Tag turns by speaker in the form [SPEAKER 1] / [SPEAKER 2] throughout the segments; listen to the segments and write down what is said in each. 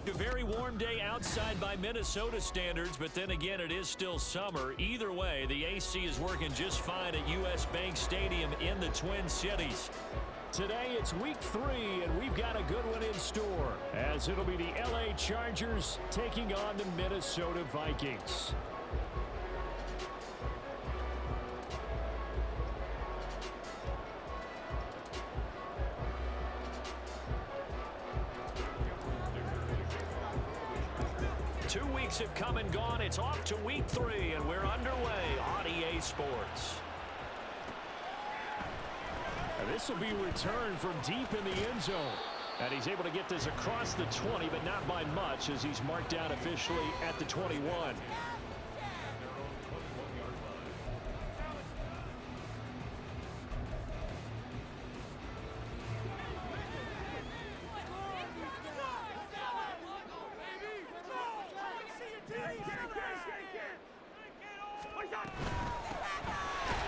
[SPEAKER 1] A very warm day outside by Minnesota standards, but then again, it is still summer. Either way, the AC is working just fine at U.S. Bank Stadium in the Twin Cities. Today, it's week 3, and we've got a good one in store, as it'll be the L.A. Chargers taking on the Minnesota Vikings. Have come and gone. It's off to week 3, and we're underway on EA Sports. And this will be returned from deep in the end zone. And he's able to get this across the 20, but not by much, as he's marked down officially at the 21.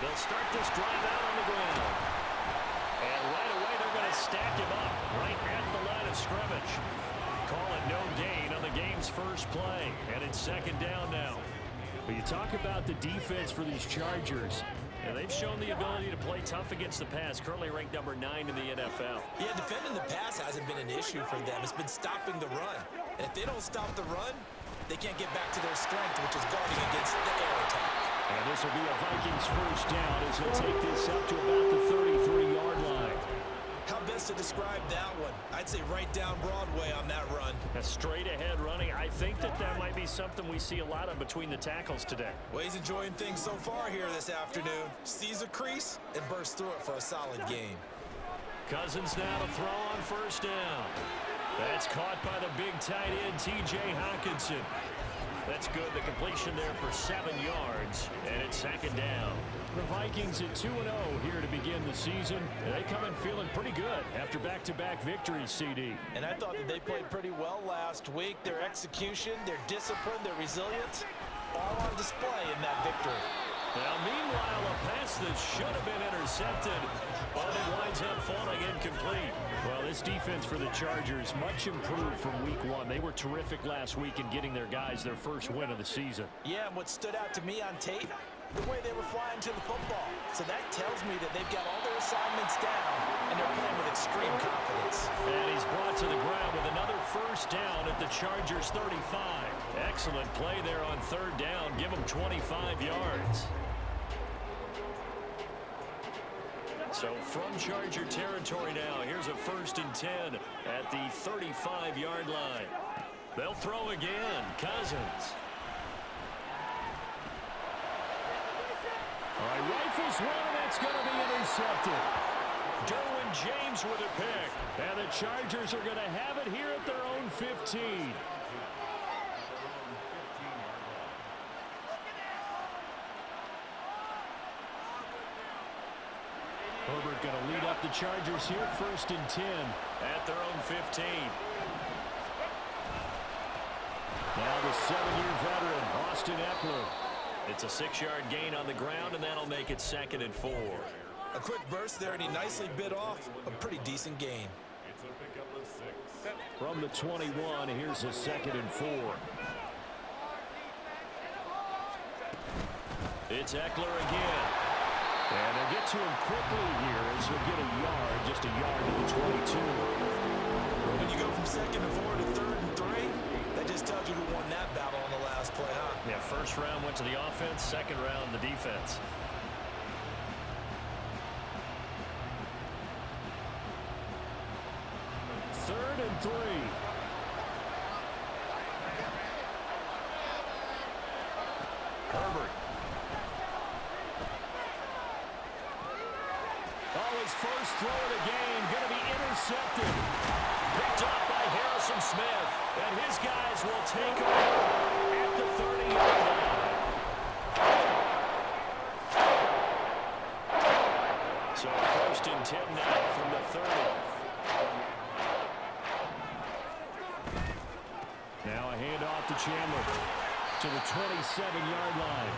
[SPEAKER 1] They'll start this drive out on the ground. And right away, they're going to stack him up right at the line of scrimmage. Call it no gain on the game's first play. And it's second down now. But you talk about the defense for these Chargers. And they've shown the ability to play tough against the pass, currently ranked number 9 in the NFL.
[SPEAKER 2] Yeah, defending the pass hasn't been an issue for them. It's been stopping the run. And if they don't stop the run, they can't get back to their strength, which is guarding against the air attack.
[SPEAKER 1] And this will be a Vikings first down as he'll take this up to about the 33-yard line.
[SPEAKER 2] How best to describe that one? I'd say right down Broadway on that run.
[SPEAKER 1] A straight-ahead running. I think that might be something we see a lot of between the tackles today.
[SPEAKER 2] Well, he's enjoying things so far here this afternoon. Sees a crease and bursts through it for a solid gain.
[SPEAKER 1] Cousins now to throw on first down. That's caught by the big tight end, T.J. Hockenson. That's good. The completion there for 7 yards, and it's second down. The Vikings at 2-0 here to begin the season. And they come in feeling pretty good after back-to-back victories, CD.
[SPEAKER 2] And I thought that they played pretty well last week. Their execution, their discipline, their resilience, all on display in that victory.
[SPEAKER 1] Now, meanwhile, a pass that should have been intercepted, but it winds up falling incomplete. Well, this defense for the Chargers, much improved from week 1. They were terrific last week in getting their guys their first win of the season.
[SPEAKER 2] Yeah, and what stood out to me on tape, the way they were flying to the football. So that tells me that they've got all their assignments down, and they're playing with extreme confidence.
[SPEAKER 1] And he's brought to the ground with another first down at the Chargers 35. Excellent play there on third down. Give them 25 yards. So from Charger territory now, here's a 1st and 10 at the 35-yard line. They'll throw again. Cousins. All right, rifles one, and that's going to be intercepted. Derwin James with a pick. And the Chargers are going to have it here at their own 15. Herbert going to lead up the Chargers here, 1st and 10 at their own 15. Now the 7-year veteran, Austin Ekeler. It's a 6-yard gain on the ground, and that'll make it 2nd and 4.
[SPEAKER 2] A quick burst there, and he nicely bit off a pretty decent gain.
[SPEAKER 1] From the 21, here's a 2nd and 4. It's Ekeler again. And they'll get to him quickly here as he'll get a yard, just a yard to the 22.
[SPEAKER 2] When you go from 2nd and 4 to 3rd and 3, that just tells you who won that battle on the last play, huh?
[SPEAKER 1] Yeah, first round went to the offense, second round the defense. Third and 3. Herbert. His first throw of the game going to be intercepted. Picked up by Harrison Smith. And his guys will take over at the 30-yard line. So 1st and 10 now from the 30. Now a handoff to Chandler to the 27-yard line.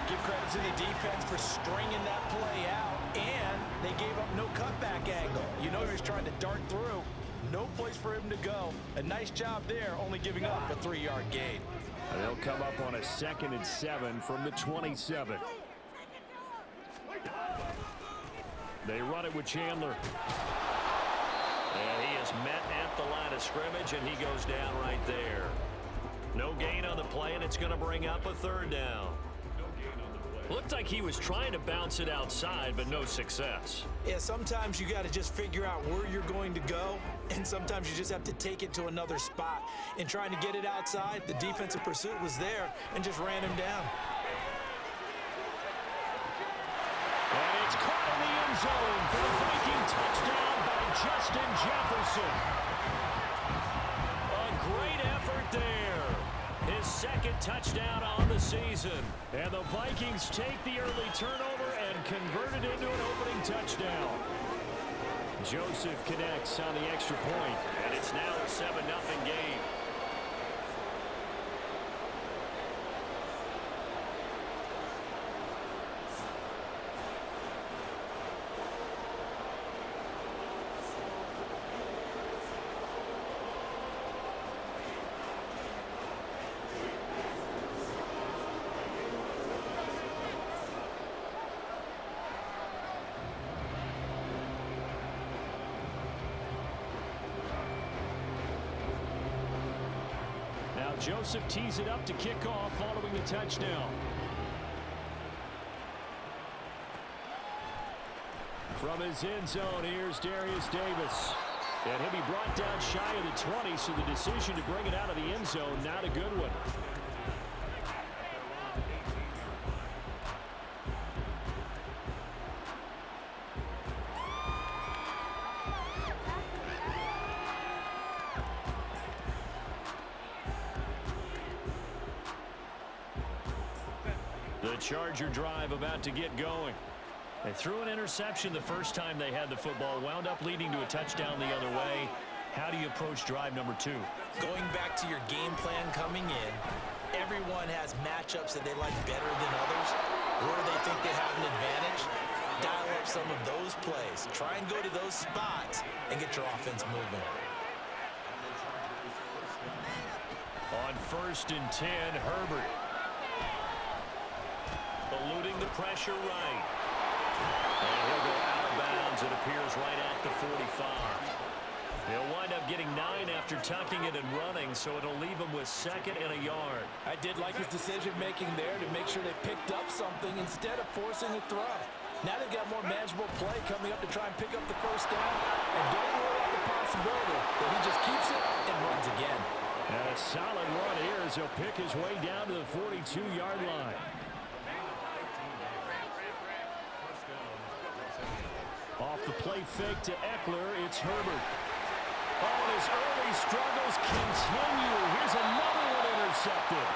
[SPEAKER 2] Give credit to the defense for stringing that play out, and they gave up no cutback angle. You know he was trying to dart through. No place for him to go. A nice job there, only giving up a 3-yard gain.
[SPEAKER 1] And they'll come up on a 2nd and 7 from the 27. They run it with Chandler. And he is met at the line of scrimmage, and he goes down right there. No gain on the play, and it's going to bring up a 3rd down. Looked like he was trying to bounce it outside, but no success.
[SPEAKER 2] Yeah, sometimes you got to just figure out where you're going to go, and sometimes you just have to take it to another spot. In trying to get it outside, the defensive pursuit was there and just ran him down.
[SPEAKER 1] And it's caught in the end zone for the Viking touchdown by Justin Jefferson. A great effort there. His 2nd touchdown on the season. And the Vikings take the early turnover and convert it into an opening touchdown. Joseph connects on the extra point, and it's now a 7-0 game. Joseph tees it up to kick off following the touchdown. From his end zone, here's Darius Davis. And he'll be brought down shy of the 20, so the decision to bring it out of the end zone, not a good one. The Charger drive about to get going. They threw an interception the first time they had the football, wound up leading to a touchdown the other way. How do you approach drive number 2?
[SPEAKER 2] Going back to your game plan coming in, everyone has matchups that they like better than others. Where they think they have an advantage, dial up some of those plays. Try and go to those spots and get your offense moving.
[SPEAKER 1] On 1st and 10, Herbert. Eluding the pressure right. And he'll go out of bounds, it appears, right at the 45. He'll wind up getting 9 after tucking it and running, so it'll leave him with 2nd and a yard.
[SPEAKER 2] I did like his decision-making there to make sure they picked up something instead of forcing a throw. Now they've got more manageable play coming up to try and pick up the 1st down. And don't rule out the possibility that he just keeps it and runs again.
[SPEAKER 1] And a solid run here as he'll pick his way down to the 42-yard line. Off the play fake to Eckler, it's Herbert. Oh, and his early struggles continue. Here's another one intercepted.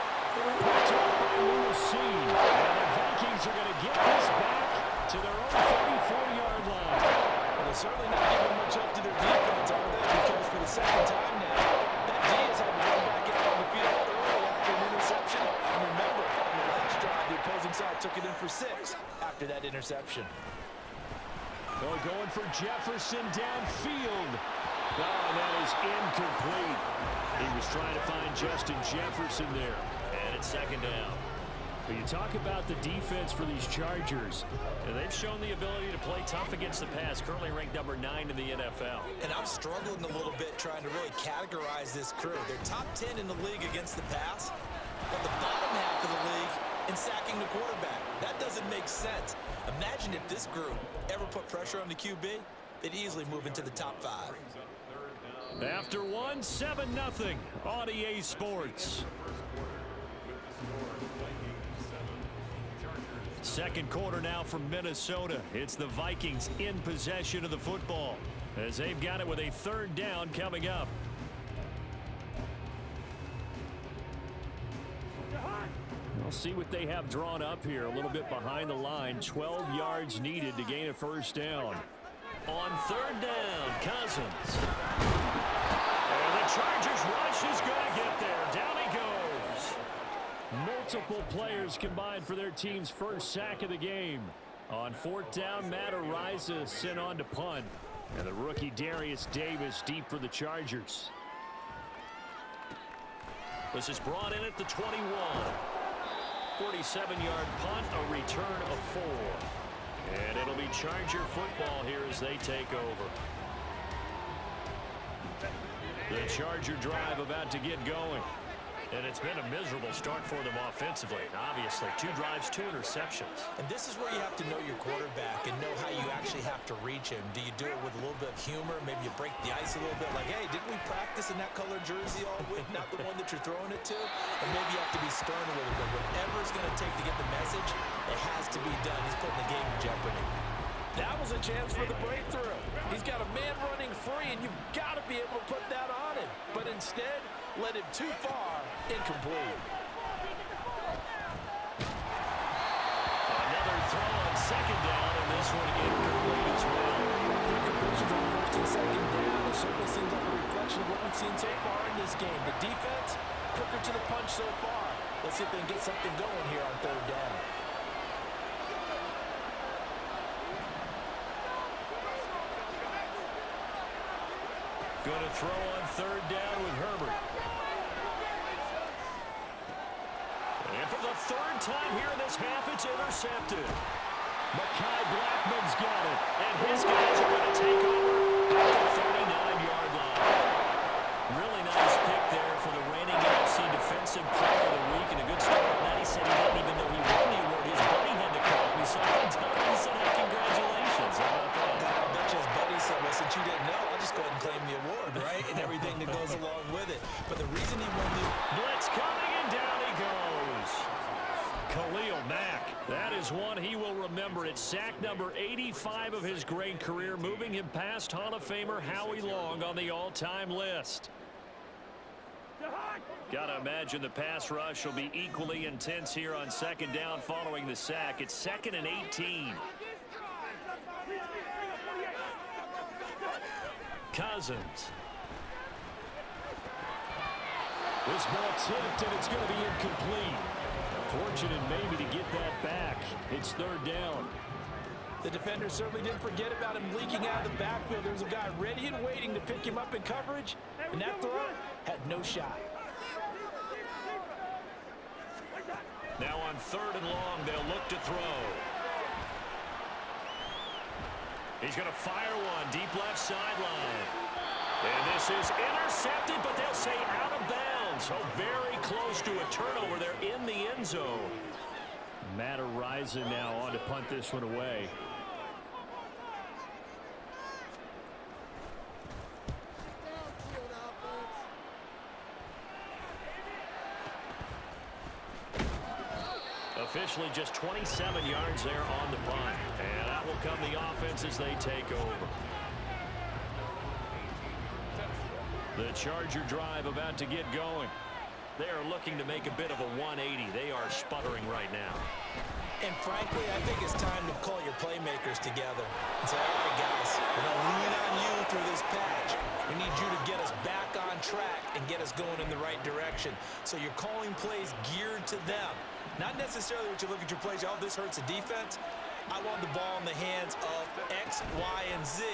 [SPEAKER 1] Picked up by Lucine. And the Vikings are going to get this back to their own 44-yard line.
[SPEAKER 2] Well, they're certainly not giving much up to their defense, are they? Because for the 2nd time now, that D has had to run back out on the field early after an interception. And remember, on the last drive, the opposing side took it in for 6 after that interception.
[SPEAKER 1] Oh, going for Jefferson downfield. Oh, and that is incomplete. He was trying to find Justin Jefferson there. And it's 2nd down. But you talk about the defense for these Chargers. And they've shown the ability to play tough against the pass, currently ranked number 9 in the NFL.
[SPEAKER 2] And I'm struggling a little bit trying to really categorize this crew. They're top 10 in the league against the pass, but the bottom half of the league in sacking the quarterback. That doesn't make sense. Imagine if this group ever put pressure on the QB, they'd easily move into the top 5.
[SPEAKER 1] After 1, 7-0 on EA Sports. 2nd quarter now from Minnesota. It's the Vikings in possession of the football as they've got it with a 3rd down coming up. We'll see what they have drawn up here. A little bit behind the line. 12 yards needed to gain a 1st down. On 3rd down, Cousins. And the Chargers rush is going to get there. Down he goes. Multiple players combined for their team's 1st sack of the game. On 4th down, Matt Araiza sent on to punt. And the rookie Darius Davis deep for the Chargers. This is brought in at the 21. 47-yard punt, a return of 4. And it'll be Charger football here as they take over. The Charger drive about to get going. And it's been a miserable start for them offensively. Obviously, 2 drives, 2 interceptions.
[SPEAKER 2] And this is where you have to know your quarterback and know how you actually have to reach him. Do you do it with a little bit of humor? Maybe you break the ice a little bit like, hey, didn't we practice in that color jersey all week? Not the one that you're throwing it to? And maybe you have to be stern with it. But whatever it's going to take to get the message, it has to be done. He's putting the game in jeopardy.
[SPEAKER 3] That was a chance for the breakthrough. He's got a man running free, and you've got to be able to put that on him. But instead, led him too far, incomplete.
[SPEAKER 1] Another throw on second down, and this one incomplete as well.
[SPEAKER 3] Quick completions on first and second down. It certainly seems like a reflection of what we've seen so far in this game. The defense, quicker to the punch so far. Let's see if they can get something going here on third down.
[SPEAKER 1] Going to throw on third down with Herbert. And for the 3rd time here in this half, it's intercepted. Mekhi Blackmon's got it. And his guys are going to take over at the 39-yard line. Really nice pick there for the reigning NFC Defensive Player of the Week. And a good start on that. He said he didn't even know he won the award. His buddy had to call him. He saw it on time. He said, hey, congratulations. How about that?
[SPEAKER 2] I bet you his buddy said, well, since you didn't know, I'll just go ahead and claim the award, right? And everything that goes along with it. But the reason he won the...
[SPEAKER 1] Blitz coming, and down he goes. Khalil Mack. That is one he will remember. It's sack number 85 of his great career, moving him past Hall of Famer Howie Long on the all-time list. Gotta imagine the pass rush will be equally intense here on second down following the sack. It's 2nd and 18. Cousins. This ball tipped, and it's going to be incomplete. Fortunate maybe to get that back. It's 3rd down.
[SPEAKER 3] The defender certainly didn't forget about him leaking out of the backfield. There was a guy ready and waiting to pick him up in coverage, and that throw had no shot.
[SPEAKER 1] Now on 3rd and long, they'll look to throw. He's going to fire one deep left sideline. And this is intercepted, but they'll say out of bounds. So very close to a turnover. They're in the end zone. Matt Araiza now on to punt this one away. Officially just 27 yards there on the punt. And that will come the offense as they take over. The Charger drive about to get going. They are looking to make a bit of a 180. They are sputtering right now.
[SPEAKER 2] And frankly, I think it's time to call your playmakers together and say, all right, guys, we're going to lean on you through this patch. We need you to get us back on track and get us going in the right direction. So you're calling plays geared to them. Not necessarily what you look at your plays, oh, this hurts the defense. I want the ball in the hands of X, Y, and Z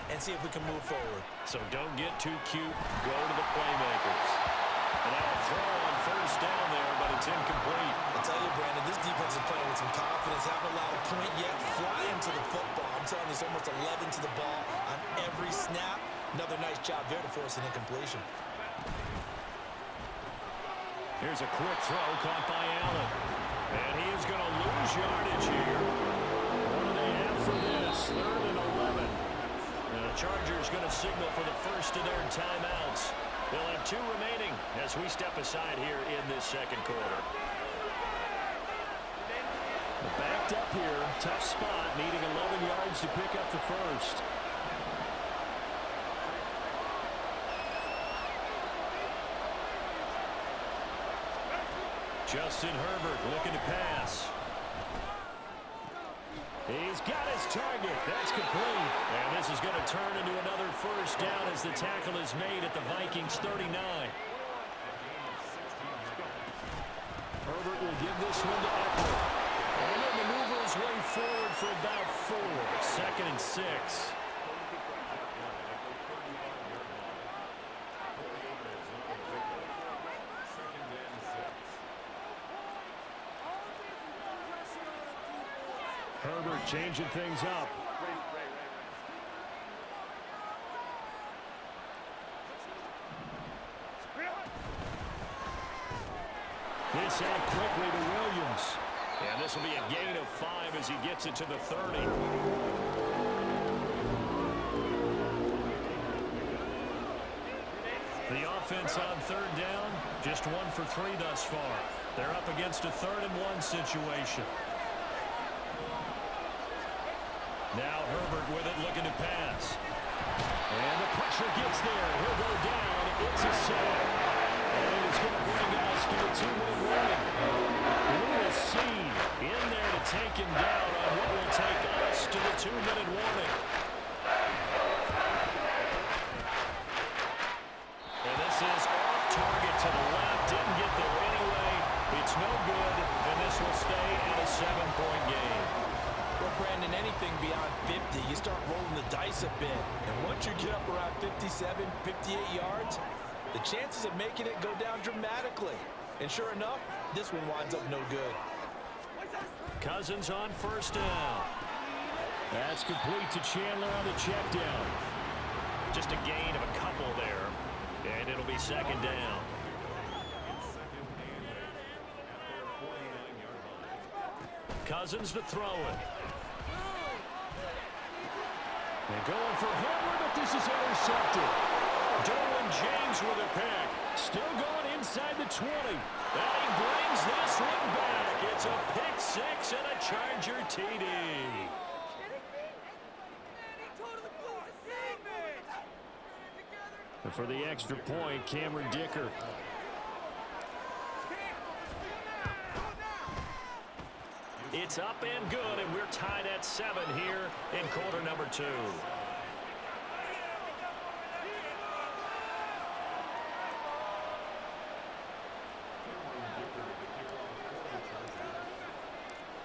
[SPEAKER 2] and see if we can move forward.
[SPEAKER 1] So don't get too cute. Go to the playmakers. And now a throw on first down there, but it's incomplete.
[SPEAKER 2] I'll tell you, Brandon, this defense is playing with some confidence. Haven't allowed a point yet. Flying to the football. I'm telling you, it's almost 11 to the ball on every snap. Another nice job there to force an incompletion.
[SPEAKER 1] Here's a quick throw caught by Allen. And he is going to lose yardage here. What do they have for this? 3rd and 11. And the Chargers going to signal for the first of their timeouts. They'll have 2 remaining as we step aside here in this second quarter. Backed up here. Tough spot. Needing 11 yards to pick up the first. Justin Herbert looking to pass. He's got his target. That's complete. And this is going to turn into another first down as the tackle is made at the Vikings 39. Herbert will give this one to Eckler. And he'll maneuver his way forward for about 4. 2nd and 6. Changing things up. This out quickly to Williams. And this will be a gain of 5 as he gets it to the 30. The offense on third down, just 1 for 3 thus far. They're up against a 3rd-and-1 situation. Now Herbert with it, looking to pass. And the pressure gets there. He'll go down. It's a sack. And it's going to bring us to the 2-minute warning. Lewis Cine in there to take him down on what will take us to the 2-minute warning. And this is off target to the left. Didn't get there anyway. It's no good, and this will stay at a 7-point game.
[SPEAKER 3] Well, Brandon, anything beyond 50, you start rolling the dice a bit. And once you get up around 57, 58 yards, the chances of making it go down dramatically. And sure enough, this one winds up no good.
[SPEAKER 1] Cousins on first down. That's complete to Chandler on the check down. Just a gain of a couple there. And it'll be 2nd down. Cousins to throw it. They're going for Hamler, but this is intercepted. Derwin James with a pick. Still going inside the 20. And he brings this one back. It's a pick 6 and a Charger TD. And for the extra point, Cameron Dicker. It's up and good, and we're tied at 7 here in quarter number 2.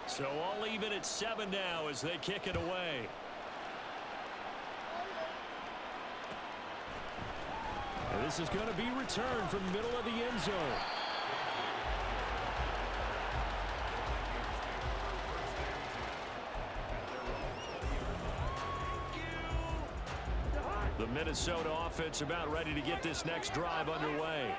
[SPEAKER 1] So all even at 7 now as they kick it away. And this is going to be returned from the middle of the end zone. The Minnesota offense about ready to get this next drive underway.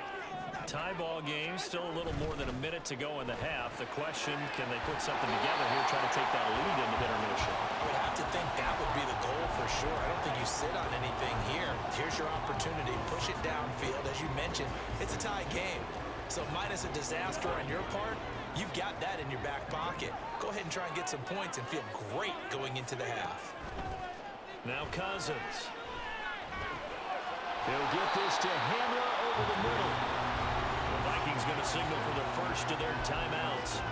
[SPEAKER 1] Tie ball game, still a little more than a minute to go in the half. The question, can they put something together here, try to take that lead into intermission?
[SPEAKER 2] I would have to think that would be the goal for sure. I don't think you sit on anything here. Here's your opportunity. Push it downfield. As you mentioned, it's a tie game. So minus a disaster on your part, you've got that in your back pocket. Go ahead and try and get some points and feel great going into the half.
[SPEAKER 1] Now Cousins. He'll get this to Hamler over the middle. The Vikings going to signal for the first of their timeouts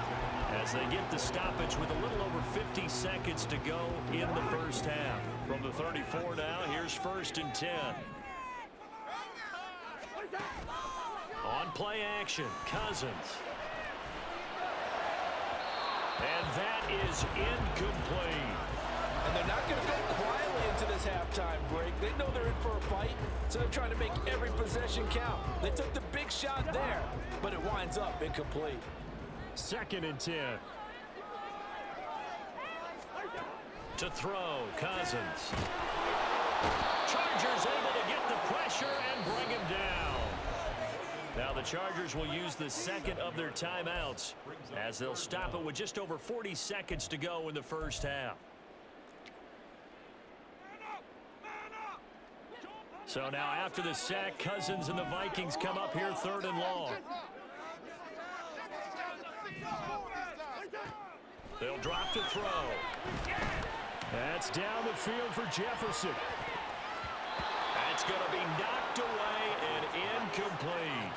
[SPEAKER 1] as they get the stoppage with a little over 50 seconds to go in the first half. From the 34 now, here's 1st and 10. On play action, Cousins. And that is incomplete.
[SPEAKER 3] And they're not going to go quietly into this halftime break. They know they're in for a fight, so they're trying to make every possession count. They took the big shot there, but it winds up incomplete.
[SPEAKER 1] 2nd and 10. To throw, Cousins. Chargers able to get the pressure and bring him down. Now the Chargers will use the 2nd of their timeouts as they'll stop it with just over 40 seconds to go in the first half. So now after the sack, Cousins and the Vikings come up here 3rd and long. They'll drop to throw. That's down the field for Jefferson. That's going to be knocked away and incomplete.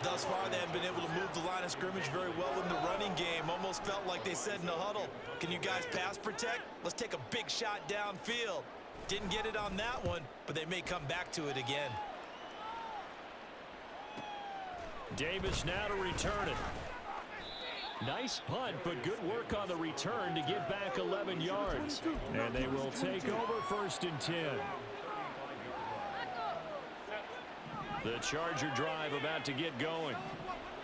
[SPEAKER 2] Thus far, they haven't been able to move the line of scrimmage very well in the running game. Almost felt like they said in the huddle, can you guys pass protect? Let's take a big shot downfield. Didn't get it on that one, but they may come back to it again.
[SPEAKER 1] Davis now to return it. Nice punt, but good work on the return to get back 11 yards. And they will take over 1st and 10. The Charger drive about to get going.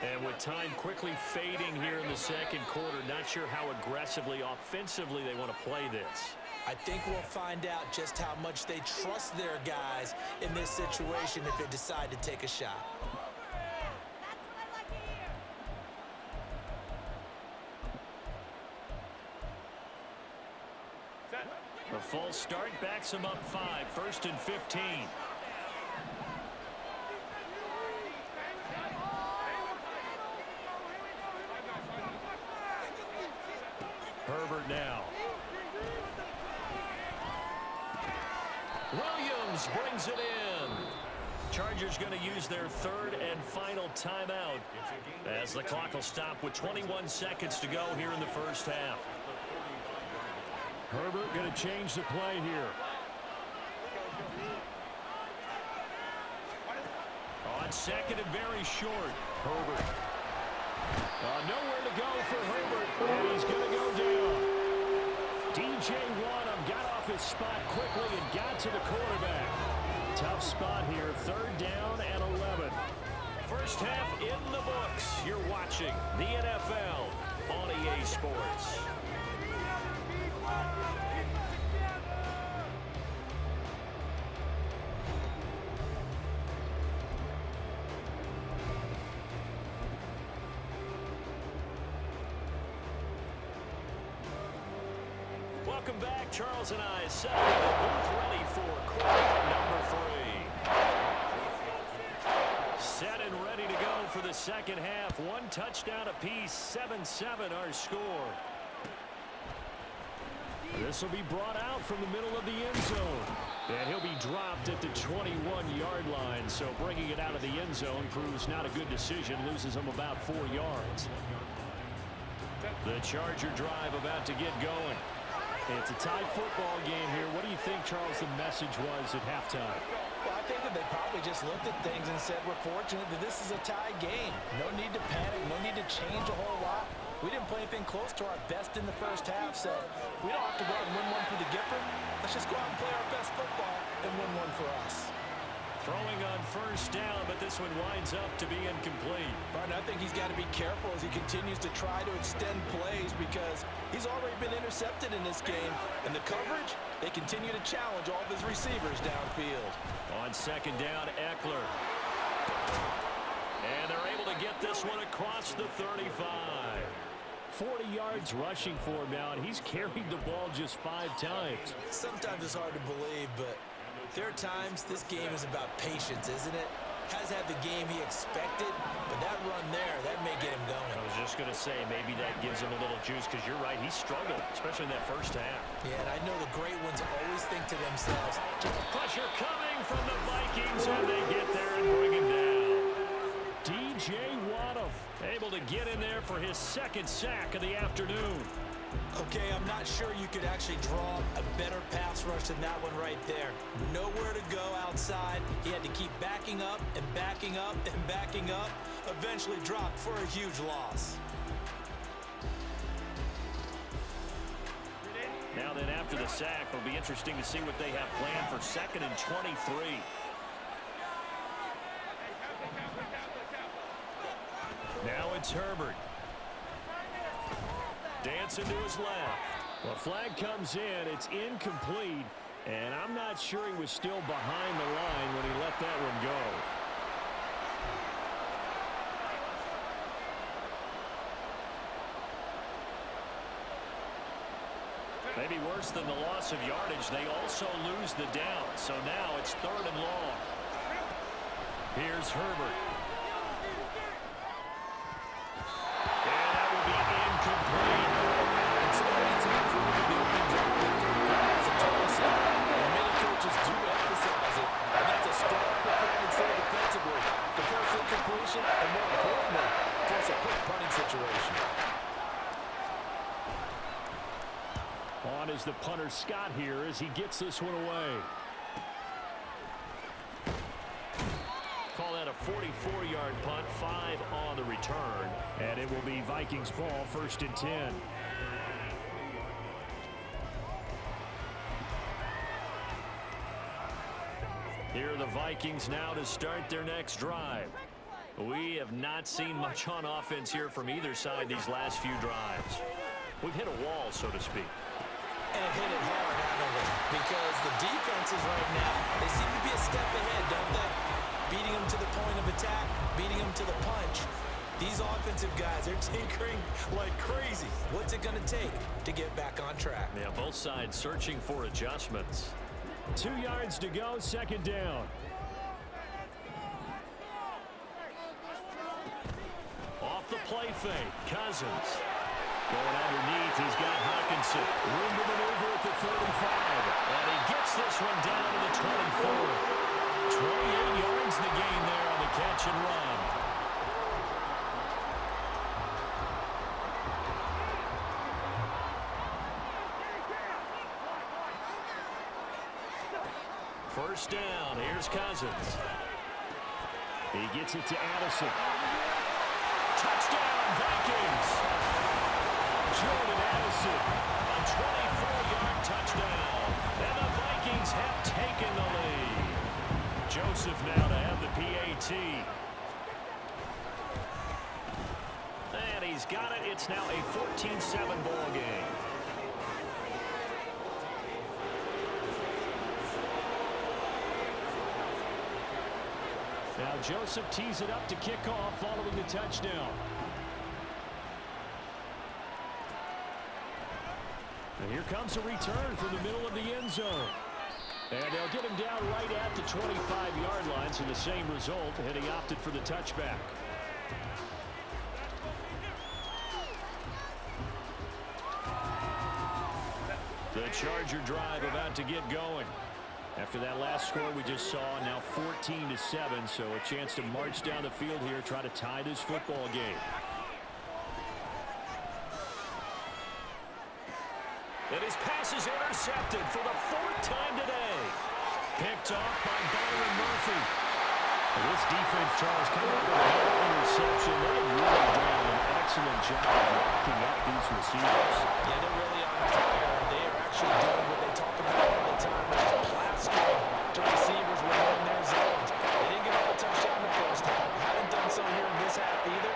[SPEAKER 1] And with time quickly fading here in the second quarter, not sure how aggressively, offensively they want to play this.
[SPEAKER 2] I think we'll find out just how much they trust their guys in this situation if they decide to take a shot.
[SPEAKER 1] The false start backs him up 5, 1st and 15. Herbert now. Williams brings it in. Chargers going to use their 3rd and final timeout as the clock will stop with 21 seconds to go here in the first half. Herbert going to change the play here. On 2nd and very short. Herbert. Nowhere to go for Herbert, and he's going to go down. DJ Waddle got off his spot quickly and got to the quarterback. Tough spot here, 3rd down and 11. First half in the books. You're watching the NFL on EA Sports. Welcome back. Charles and I set the booth ready for quarter number 3. Set and ready to go for the second half. 1 touchdown apiece, 7-7 our score. This will be brought out from the middle of the end zone. And he'll be dropped at the 21-yard line. So bringing it out of the end zone proves not a good decision. Loses him about 4 yards. The Charger drive about to get going. It's a tight football game here. What do you think, Charles, the message was at halftime?
[SPEAKER 3] Well, I think that they probably just looked at things and said, we're fortunate that this is a tie game. No need to panic. No need to change a whole lot. We didn't play anything close to our best in the first half, so we don't have to go out and win one for the Gipper. Let's just go out and play our best football and win one for us.
[SPEAKER 1] Throwing on first down, but this one winds up to be incomplete.
[SPEAKER 3] But I think he's got to be careful as he continues to try to extend plays because he's already been intercepted in this game. And the coverage, they continue to challenge all of his receivers downfield.
[SPEAKER 1] On 2nd down, Eckler. And they're able to get this one across the 35. 40 yards rushing for him now, and he's carried the ball just 5 times.
[SPEAKER 2] Sometimes it's hard to believe, but there are times this game is about patience, isn't it? Has had the game he expected, but that run there, that may get him going.
[SPEAKER 1] I was just going to say, maybe that gives him a little juice, because you're right, he struggled, especially in that first half.
[SPEAKER 2] Yeah, and I know the great ones always think to themselves,
[SPEAKER 1] pressure coming from the Vikings, and they get there and bring him down. DJ Waddle able to get in there for his 2nd sack of the afternoon.
[SPEAKER 2] Okay, I'm not sure you could actually draw a better pass rush than that one right there. Nowhere to go outside. He had to keep backing up and backing up and backing up. Eventually dropped for a huge loss.
[SPEAKER 1] Now then, after the sack, it'll be interesting to see what they have planned for 2nd and 23. Now it's Herbert. Dancing to his left. Well, flag comes in. It's incomplete. And I'm not sure he was still behind the line when he let that one go. Maybe worse than the loss of yardage, they also lose the down. So now it's 3rd and long. Here's Herbert. On is the punter Scott here as he gets this one away. Call that a 44-yard punt, 5 on the return, and it will be Vikings ball, 1st and 10. Here are the Vikings now to start their next drive. We have not seen much on offense here from either side these last few drives. We've hit a wall, so to speak.
[SPEAKER 2] And hit it hard, haven't we? Because the defenses right now, they seem to be a step ahead, don't they? Beating them to the point of attack, beating them to the punch. These offensive guys, they're tinkering like crazy. What's it going to take to get back on track?
[SPEAKER 1] Yeah, both sides searching for adjustments.
[SPEAKER 4] 2 yards to go, second down.
[SPEAKER 1] Off the play fake, Cousins. Going underneath, he's got Hockenson. Room to maneuver at the 35. And he gets this one down to the 24. 28 yards the gain there on the catch and run. First down, here's Cousins.
[SPEAKER 4] He gets it to Addison.
[SPEAKER 1] Touchdown, Vikings! Jordan Addison, a 24-yard touchdown. And the Vikings have taken the lead. Joseph now to have the PAT. And he's got it. It's now a 14-7 ball game.
[SPEAKER 4] Now Joseph tees it up to kick off following the touchdown. And here comes a return from the middle of the end zone. And they'll get him down right at the 25-yard line, so the same result, and he opted for the touchback. The Charger drive about to get going. After that last score we just saw, now 14-7, so a chance to march down the field here, try to tie this football game.
[SPEAKER 1] And his pass is intercepted for the 4th time today. Picked off by Byron Murphy.
[SPEAKER 4] This defense, Charles, coming up with another interception. They have really done an excellent job of locking up these receivers.
[SPEAKER 3] Yeah, they're really on fire. They are actually doing what they talk about all the time, which is plastering to receivers when they're in their zones. They didn't give up a touchdown in the first half. Haven't done so here in this half either.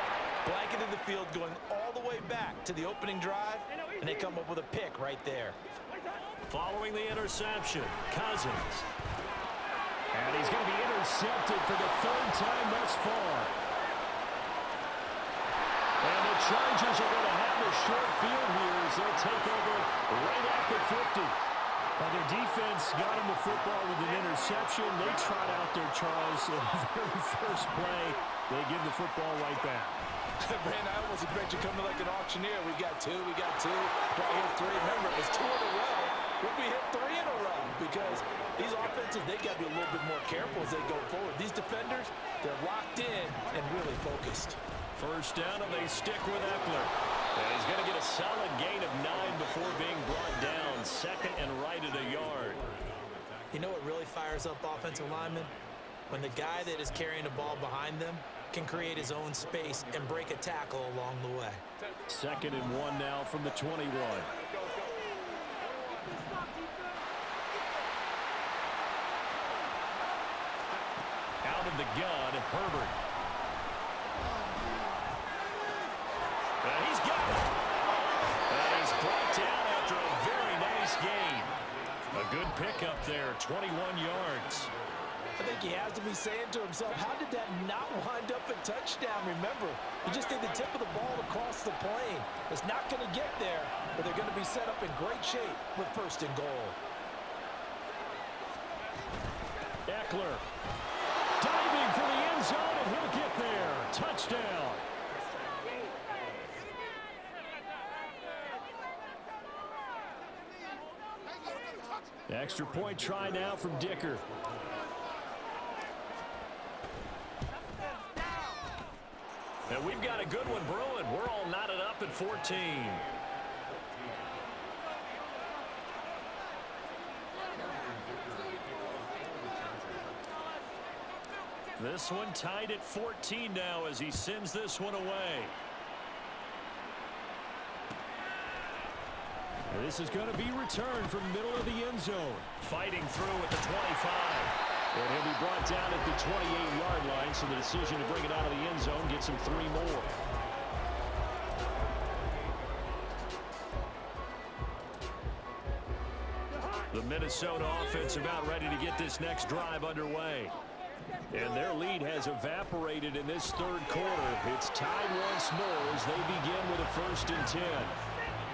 [SPEAKER 3] Blanketed the field going all the way back to the opening drive, and they come up with a pick right there.
[SPEAKER 1] Following the interception, Cousins.
[SPEAKER 4] And he's going to be intercepted for the 3rd time thus far. And the Chargers are going to have the short field here as they'll take over right at the 50. Now their defense got him the football with an interception. They trot out there, Charles, in the very first play. They give the football right back.
[SPEAKER 3] Brandon, I almost expect you coming like an auctioneer. We got two, right here 3. Remember, it was 2 in a row. When we hit 3 in a row, because these offenses, they got to be a little bit more careful as they go forward. These defenders, they're locked in and really focused.
[SPEAKER 1] First down, and they stick with Eckler. And he's going to get a solid gain of 9 before being brought down. 2nd and right at a yard.
[SPEAKER 2] You know what really fires up offensive linemen? When the guy that is carrying the ball behind them can create his own space and break a tackle along the way.
[SPEAKER 4] 2nd and 1 now from the 21.
[SPEAKER 1] Out of the gun, Herbert. And he's got it. And he's brought down after a very nice gain. A good pickup there, 21 yards.
[SPEAKER 3] I think he has to be saying to himself, how did that not wind up a touchdown? Remember, you just need the tip of the ball across the plane. It's not going to get there, but they're going to be set up in great shape with 1st and goal.
[SPEAKER 4] Eckler diving for the end zone, and he'll get there. Touchdown. Extra point try now from Dicker.
[SPEAKER 1] And we've got a good one brewing. We're all knotted up at 14. This one tied at 14 now as he sends this one away.
[SPEAKER 4] And this is going to be returned from the middle of the end zone.
[SPEAKER 1] Fighting through at the 25.
[SPEAKER 4] And he'll be brought down at the 28-yard line, so the decision to bring it out of the end zone gets him 3 more. The Minnesota offense about ready to get this next drive underway. And their lead has evaporated in this third quarter. It's tied once more as they begin with a 1st and 10.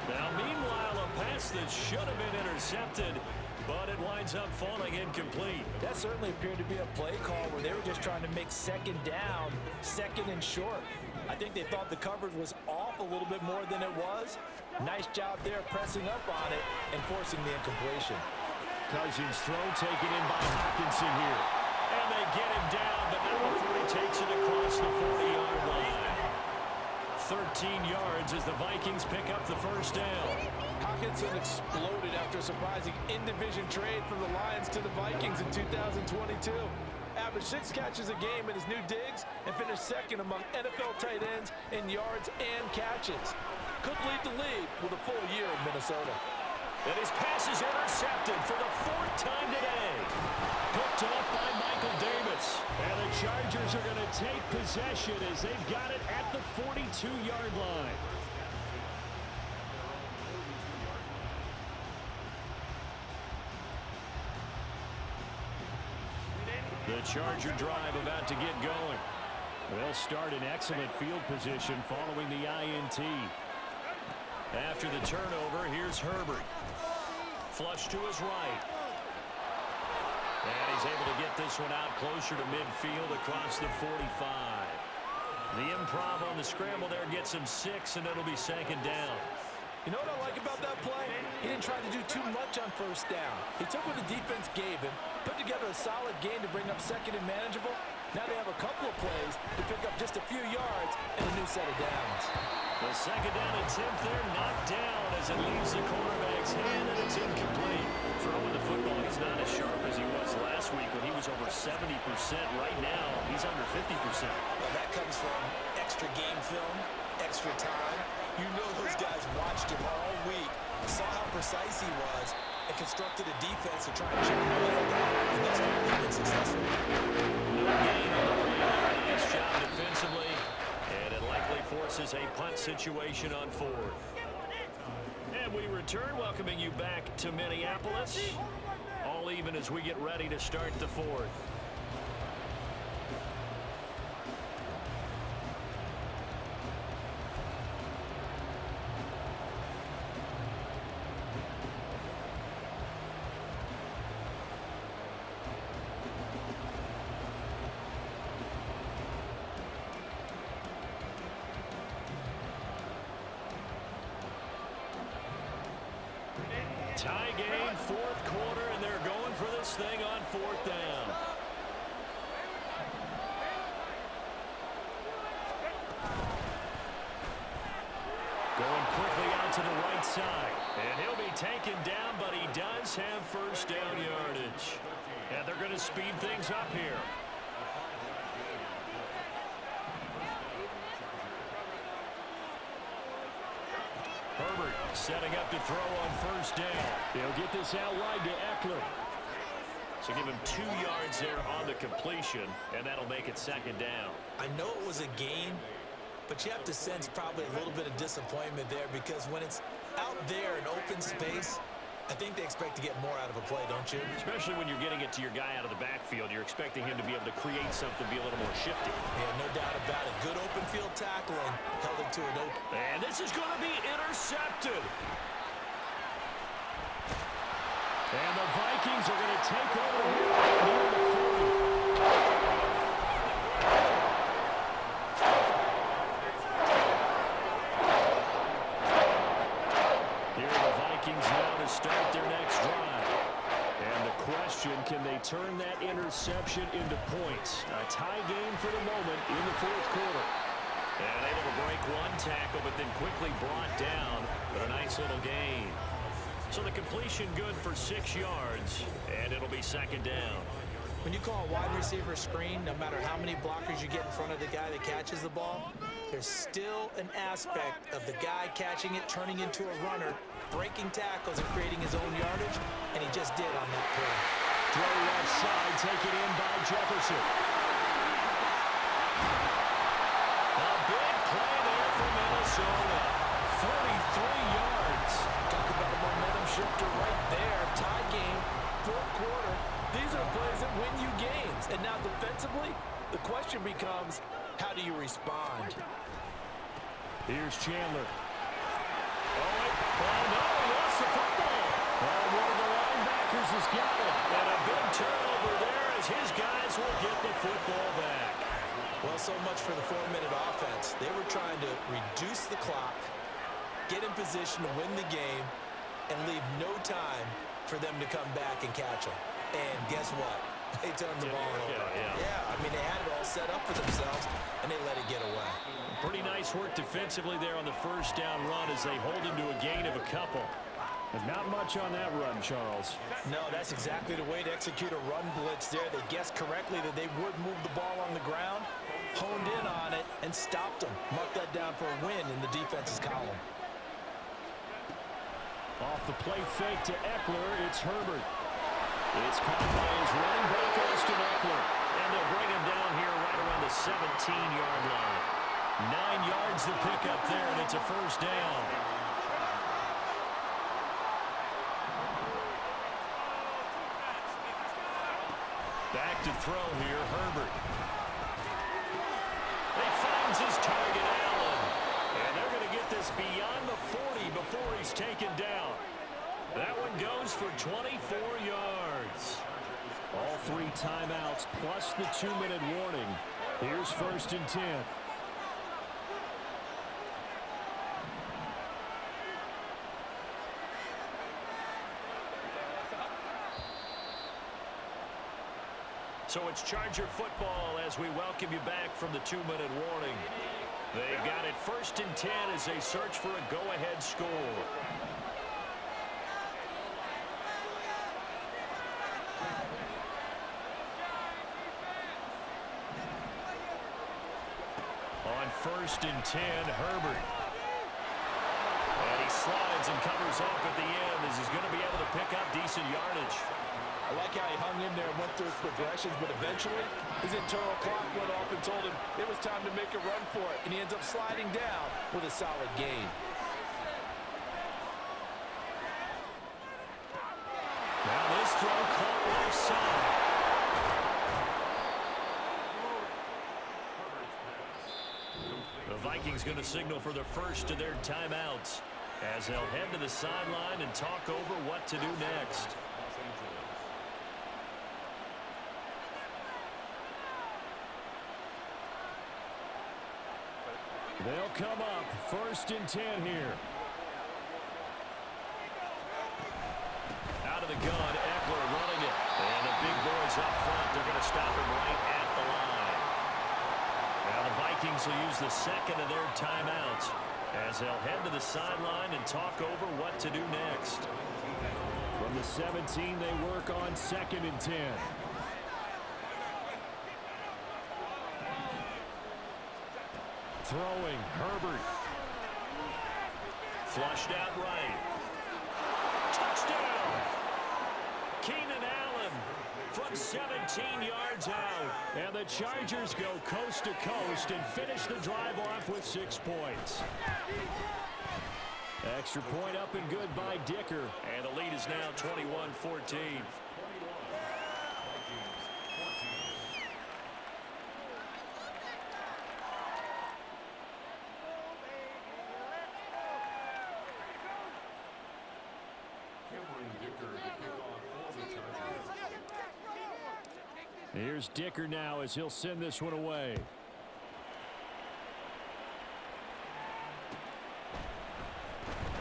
[SPEAKER 4] Now, meanwhile, a pass that should have been intercepted, but it winds up falling incomplete.
[SPEAKER 3] That certainly appeared to be a play call where they were just trying to make 2nd down, 2nd and short. I think they thought the coverage was off a little bit more than it was. Nice job there pressing up on it and forcing the incompletion.
[SPEAKER 4] Cousins' throw taken in by Hockenson here. And they get him down, but not before he takes it across the 40-yard line. 13 yards as the Vikings pick up the 1st down.
[SPEAKER 3] Hockenson exploded after a surprising in-division trade from the Lions to the Vikings in 2022. Averaged 6 catches a game in his new digs and finished 2nd among NFL tight ends in yards and catches. Could lead the league with a full year in Minnesota.
[SPEAKER 4] And his pass is intercepted for the 4th time today. Picked off by Michael Davis. And the Chargers are going to take possession as they've got it at the 42-yard line. The Charger drive about to get going. They'll start in excellent field position following the INT. After the turnover, here's Herbert. Flush to his right. And he's able to get this one out closer to midfield across the 45. The improv on the scramble there gets him 6, and it'll be 2nd down.
[SPEAKER 3] You know what I like about that play? He didn't try to do too much on 1st down. He took what the defense gave him, put together a solid game to bring up 2nd and manageable. Now they have a couple of plays to pick up just a few yards and a new set of downs.
[SPEAKER 4] The 2nd down attempt there knocked down as it leaves the quarterback's hand, and it's incomplete. Throwing the football, he's not as sharp as he was last week when he was over 70%. Right now, he's under 50%.
[SPEAKER 2] Well, that comes from extra game film, extra time. You know those guys watched him all week, saw how precise he was, and constructed a defense to try and chip away at that. And that's why they've been successful.
[SPEAKER 4] No gain on the play. Nice job defensively. And it likely forces a punt situation on 4th. And we return, welcoming you back to Minneapolis. All even as we get ready to start the 4th. Tie game, 4th quarter, and they're going for this thing on 4th down. Going quickly out to the right side. And he'll be taken down, but he does have 1st down yardage. And they're going to speed things up here. Herbert setting up to throw on 1st down. He'll get this out wide to Eckler. So give him 2 yards there on the completion, and that'll make it 2nd down.
[SPEAKER 2] I know it was a gain, but you have to sense probably a little bit of disappointment there because when it's out there in open space, I think they expect to get more out of a play, don't you?
[SPEAKER 4] Especially when you're getting it to your guy out of the backfield. You're expecting him to be able to create something, be a little more shifty.
[SPEAKER 2] Yeah, no doubt about it. Good open field tackling, held it to an open.
[SPEAKER 4] And this is going to be intercepted. And the Vikings are going to take over here near the 40. Here are the Vikings now to start their next drive. And the question, can they turn that interception into points? A tie game for the moment in the 4th quarter. And able to break one tackle, but then quickly brought down. But a nice little gain. So the completion good for 6 yards, and it'll be 2nd down.
[SPEAKER 2] When you call a wide receiver screen, no matter how many blockers you get in front of the guy that catches the ball, there's still an aspect of the guy catching it, turning into a runner, breaking tackles and creating his own yardage, and he just did on that play.
[SPEAKER 4] throw left side, taken in by Jefferson. A big play there for Minnesota. 43 yards.
[SPEAKER 3] Talk about a momentum shifter right there. Tie game, fourth quarter. These are plays that win you games. And now defensively, the question becomes, how do you respond?
[SPEAKER 4] Here's Chandler. Oh, no, he lost the football. Well, one of the linebackers has got it. And a big turnover there as his guys will get the football back.
[SPEAKER 2] Well, so much for the 4-minute offense. They were trying to reduce the clock, get in position to win the game, and leave no time for them to come back and catch them. And guess what? They turned the ball over. Yeah, I mean, they had it all set up for themselves, and they let it get away.
[SPEAKER 1] Pretty nice work defensively there on the first down run as they hold him to a gain of a couple.
[SPEAKER 4] And not much on that run, Charles.
[SPEAKER 3] No, that's exactly the way to execute a run blitz there. They guessed correctly that they would move the ball on the ground, honed in on it, and stopped them. Mark that down for a win in the defense's column.
[SPEAKER 4] Off the play fake to Eckler, it's Herbert. It's caught by his running back, Austin Eckler.
[SPEAKER 1] And they'll bring him down here right around the 17-yard line. 9 yards to pick up there, and it's a first down. Back to throw here, Herbert. He finds his target, Allen. And they're going to get this beyond the 40 before he's taken down. That one goes for 24 yards.
[SPEAKER 4] All 3 timeouts plus the 2-minute warning. Here's 1st and 10.
[SPEAKER 1] So it's Charger football as we welcome you back from the 2-minute warning. They've got it 1st and 10 as they search for a go-ahead score. On 1st and 10, Herbert. And he slides and covers up at the end as he's going to be able to pick up decent yardage.
[SPEAKER 3] I like how he hung in there and went through his progressions, but eventually his internal clock went off and told him it was time to make a run for it, and he ends up sliding down with a solid gain.
[SPEAKER 1] Now this throw caught left side. The Vikings going to signal for the first of their timeouts as they'll head to the sideline and talk over what to do next.
[SPEAKER 4] They'll come up 1st and 10 here.
[SPEAKER 1] Out of the gun, Eckler running it. And the big boys up front, they're going to stop him right at the line. Now the Vikings will use the second of their timeouts as they'll head to the sideline and talk over what to do next.
[SPEAKER 4] From the 17, they work on 2nd and 10. Throwing, Herbert.
[SPEAKER 1] Flushed out right. Touchdown! Keenan Allen from 17 yards out.
[SPEAKER 4] And the Chargers go coast to coast and finish the drive off with 6 points. Extra point up and good by Dicker.
[SPEAKER 1] And the lead is now 21-14.
[SPEAKER 4] Here's Dicker now as he'll send this one away.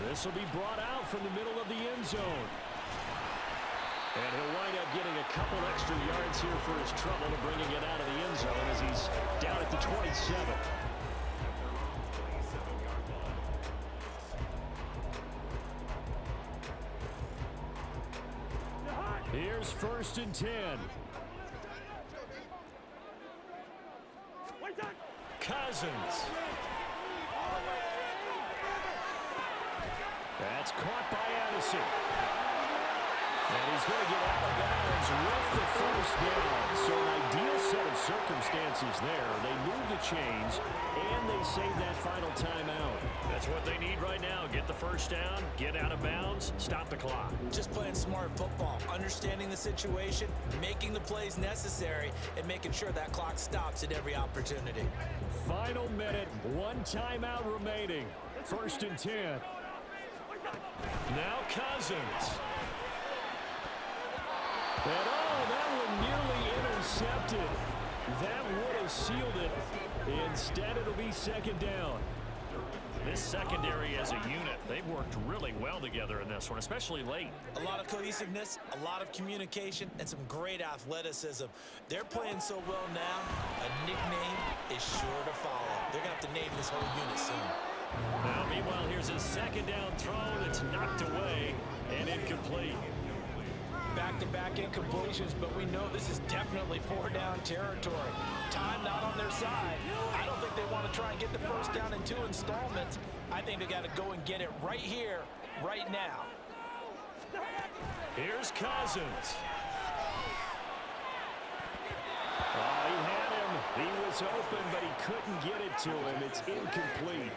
[SPEAKER 4] This will be brought out from the middle of the end zone. And he'll wind up getting a couple extra yards here for his trouble to bringing it out of the end zone as he's down at the 27. Here's 1st and 10.
[SPEAKER 1] Cousins.
[SPEAKER 4] That's caught by Addison. And he's going to get out of bounds with the first down. So an ideal set of circumstances there. They move the chains, and they save that final timeout.
[SPEAKER 1] That's what they need right now. Get the first down, get out of bounds, stop the clock.
[SPEAKER 2] Just playing smart football, understanding the situation, making the plays necessary, and making sure that clock stops at every opportunity.
[SPEAKER 4] Final minute, one timeout remaining. 1st and 10.
[SPEAKER 1] Now Cousins.
[SPEAKER 4] And that one nearly intercepted. That would have sealed it. Instead, it'll be 2nd down.
[SPEAKER 1] This secondary as a unit, they've worked really well together in this one, especially late.
[SPEAKER 2] A lot of cohesiveness, a lot of communication, and some great athleticism. They're playing so well now, a nickname is sure to follow. They're going to have to name this whole unit soon.
[SPEAKER 1] Now, meanwhile, here's a 2nd down throw that's knocked away and incomplete.
[SPEAKER 3] Back-to-back incompletions, but we know this is definitely 4-down territory. Time not on their side. I don't think they want to try and get the first down in 2 installments. I think they got to go and get it right here, right now.
[SPEAKER 1] Here's Cousins.
[SPEAKER 4] He had him. He was open, but he couldn't get it to him. It's incomplete.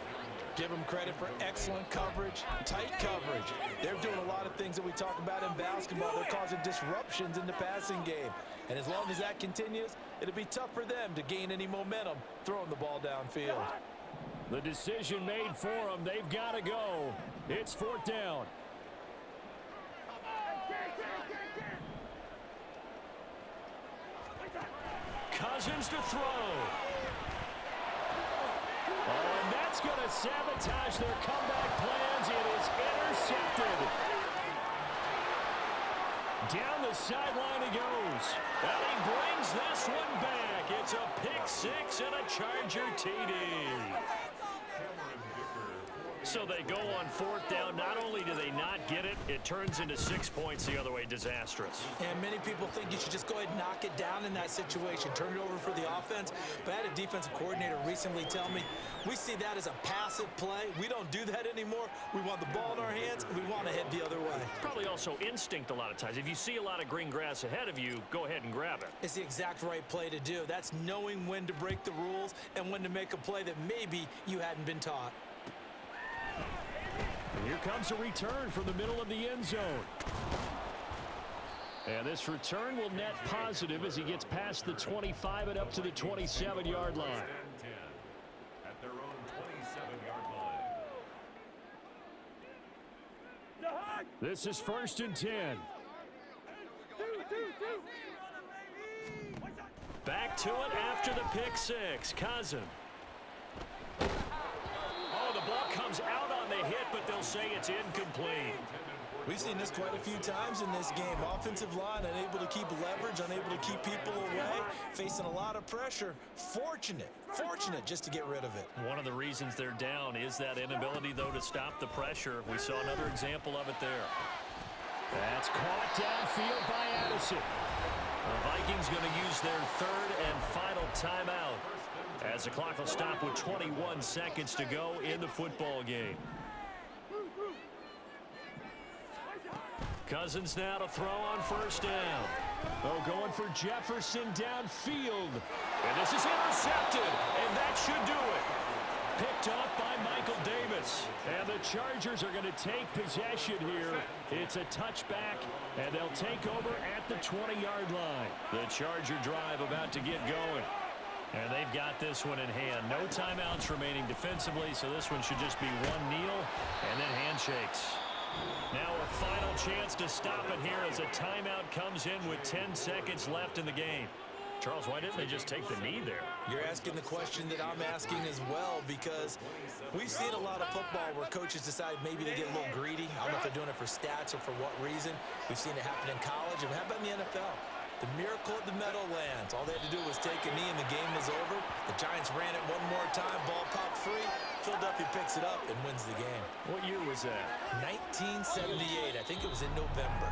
[SPEAKER 3] Give them credit for excellent coverage, tight coverage. They're doing a lot of things that we talk about in basketball. They're causing disruptions in the passing game. And as long as that continues, it'll be tough for them to gain any momentum throwing the ball downfield.
[SPEAKER 4] The decision made for them. They've got to go. It's 4th down.
[SPEAKER 1] Cousins to throw.
[SPEAKER 4] And that's going to sabotage their comeback plans. It is intercepted. Down the sideline he goes.
[SPEAKER 1] And he brings this one back. It's a pick-6 and a Charger TD. So they go on 4th down. Not only do they not get it, it turns into 6 points the other way. Disastrous.
[SPEAKER 2] And many people think you should just go ahead and knock it down in that situation. Turn it over for the offense. But I had a defensive coordinator recently tell me, we see that as a passive play. We don't do that anymore. We want the ball in our hands, and we want to head the other way.
[SPEAKER 1] Probably also instinct a lot of times. If you see a lot of green grass ahead of you, go ahead and grab it.
[SPEAKER 2] It's the exact right play to do. That's knowing when to break the rules and when to make a play that maybe you hadn't been taught.
[SPEAKER 4] And here comes a return from the middle of the end zone. And this return will net positive as he gets past the 25 and up to the 27-yard line.
[SPEAKER 5] At their own 27-yard line.
[SPEAKER 4] This is 1st and 10.
[SPEAKER 1] Back to it after the pick-6. Cousins. Oh, the ball comes out on the hit, but they'll say it's incomplete.
[SPEAKER 2] We've seen this quite a few times in this game. Offensive line unable to keep leverage, unable to keep people away, facing a lot of pressure. Fortunate just to get rid of it.
[SPEAKER 1] One of the reasons they're down is that inability, though, to stop the pressure. We saw another example of it there.
[SPEAKER 4] That's caught downfield by Addison.
[SPEAKER 1] The Vikings going to use their 3rd and final timeout as the clock will stop with 21 seconds to go in the football game. Cousins now to throw on 1st down.
[SPEAKER 4] Oh, going for Jefferson downfield.
[SPEAKER 1] And this is intercepted, and that should do it.
[SPEAKER 4] Picked off by Michael Davis. And the Chargers are going to take possession here. It's a touchback, and they'll take over at the 20-yard line.
[SPEAKER 1] The Charger drive about to get going. And they've got this one in hand. No timeouts remaining defensively, so this one should just be one kneel and then handshakes. Now a final chance to stop it here as a timeout comes in with 10 seconds left in the game. Charles, why didn't they just take the knee there?
[SPEAKER 2] You're asking the question that I'm asking as well, because we've seen a lot of football where coaches decide maybe they get a little greedy. I don't know if they're doing it for stats or for what reason. We've seen it happen in college, and how about in the NFL? The miracle at the Meadowlands. All they had to do was take a knee and the game was over. The Giants ran it one more time. Ball popped free. Philadelphia picks it up and wins the game.
[SPEAKER 1] What year was that?
[SPEAKER 2] 1978. I think it was in November.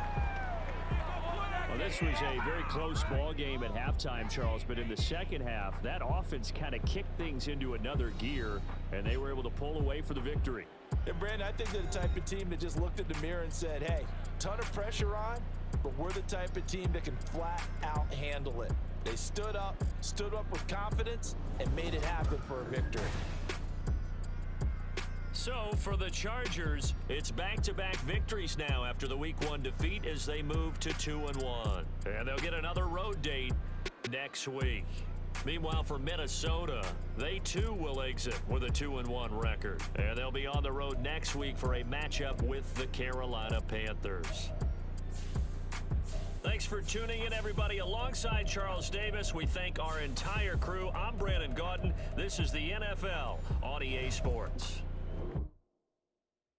[SPEAKER 4] A Well, this was a very close ball game at halftime, Charles, but in the second half, that offense kind of kicked things into another gear, and they were able to pull away for the victory.
[SPEAKER 3] And, Brandon, I think they're the type of team that just looked in the mirror and said, hey, ton of pressure on, but we're the type of team that can flat out handle it. They stood up with confidence, and made it happen for a victory.
[SPEAKER 1] So for the Chargers, it's back-to-back victories now after the Week 1 defeat as they move to 2-1. And they'll get another road date next week. Meanwhile, for Minnesota, they too will exit with a 2-1 record. And they'll be on the road next week for a matchup with the Carolina Panthers. Thanks for tuning in, everybody. Alongside Charles Davis, we thank our entire crew. I'm Brandon Gaudin. This is the NFL on EA Sports.